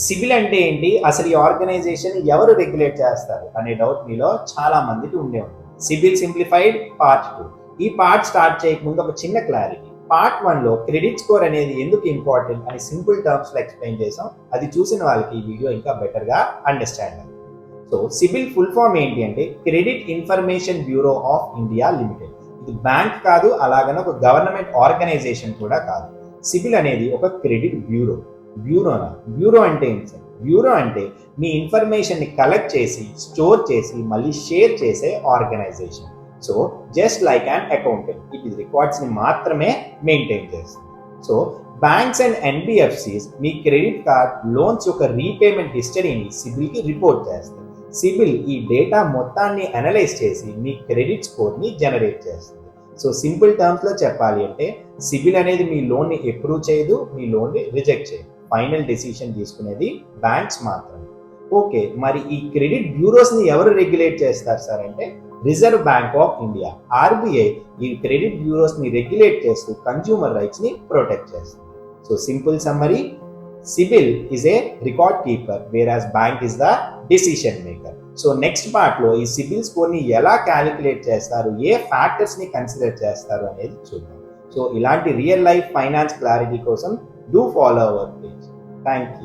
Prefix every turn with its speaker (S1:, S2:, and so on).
S1: సిబిల్ అంటే ఏంటి, అసలు ఈ ఆర్గనైజేషన్ ఎవరు రెగ్యులేట్ చేస్తారు అనే డౌట్ మీలో చాలా మందికి ఉండే ఉంటుంది. CIBIL simplified part 2. ఈ పార్ట్ స్టార్ట్ చేయకముందు ఒక చిన్న క్లారిటీ. పార్ట్ 1 లో క్రెడిట్ స్కోర్ అనేది ఎందుకు ఇంపార్టెంట్ అని సింపుల్ టర్మ్స్ లో ఎక్స్ప్లెయిన్ చేసాం. అది చూసిన వాళ్ళకి ఈ వీడియో ఇంకా బెటర్ గా అండర్స్టాండ్ అవ్వాలి. సో సిబిల్ ఫుల్ ఫామ్ ఏంటి అంటే credit information bureau of India limited. ఇది బ్యాంక్ కాదు, అలాగనే ఒక గవర్నమెంట్ ఆర్గనైజేషన్ కూడా కాదు. సిబిల్ అనేది ఒక క్రెడిట్ బ్యూరో. బ్యూరో అంటే ఏంటి సార్? బ్యూరో అంటే మీ ఇన్ఫర్మేషన్ ని కలెక్ట్ చేసి, స్టోర్ చేసి, మళ్ళీ షేర్ చేసే organisation. So just like an accountant, ఇది రికార్డ్స్ ని మాత్రమే మెయింటైన్ చేస్తుంది. సో బ్యాంక్స్ అండ్ ఎన్బిఎఫ్సిస్ మీ క్రెడిట్ కార్డ్, లోన్స్ యొక్క రీపేమెంట్ హిస్టరీని సిబిల్ కి రిపోర్ట్ చేస్తుంది. సిబిల్ ఈ డేటా మొత్తాన్ని అనలైజ్ చేసి మీ క్రెడిట్ స్కోర్ ని జనరేట్ చేస్తుంది. సో సింపుల్ టర్మ్స్ లో చెప్పాలి అంటే సిబిల్ అనేది మీ లోన్ ని అప్రూవ్ చేయదు, మీ లోన్ ని రిజెక్ట్ చేయదు. ఫైనల్ డెసిషన్ తీసుకునేది బ్యాంక్స్ మాత్రమే. ఓకే, మరి ఈ క్రెడిట్ బ్యూరోస్ ని ఎవరు రెగ్యులేట్ చేస్తారు సార్ అంటే reserve bank of India, RBI ఈ క్రెడిట్ బ్యూరోస్ ని రెగ్యులేట్ చేస్తూ కన్స్యూమర్ రైట్స్ ని ప్రొటెక్ట్ చేస్తుంది. So simple summary, CIBIL is a record keeper వేరాస్ bank is the decision maker. So next part లో ఈ సిబిల్ స్కోర్ ని ఎలా క్యాలిక్యులేట్ చేస్తారు, ఏ ఫ్యాక్టర్స్ ని కన్సిడర్ చేస్తారు అనేది చూద్దాం. సో ఇలాంటి రియల్ లైఫ్ ఫైనాన్స్ క్లారిటీ కోసం do follow our page. Thank you.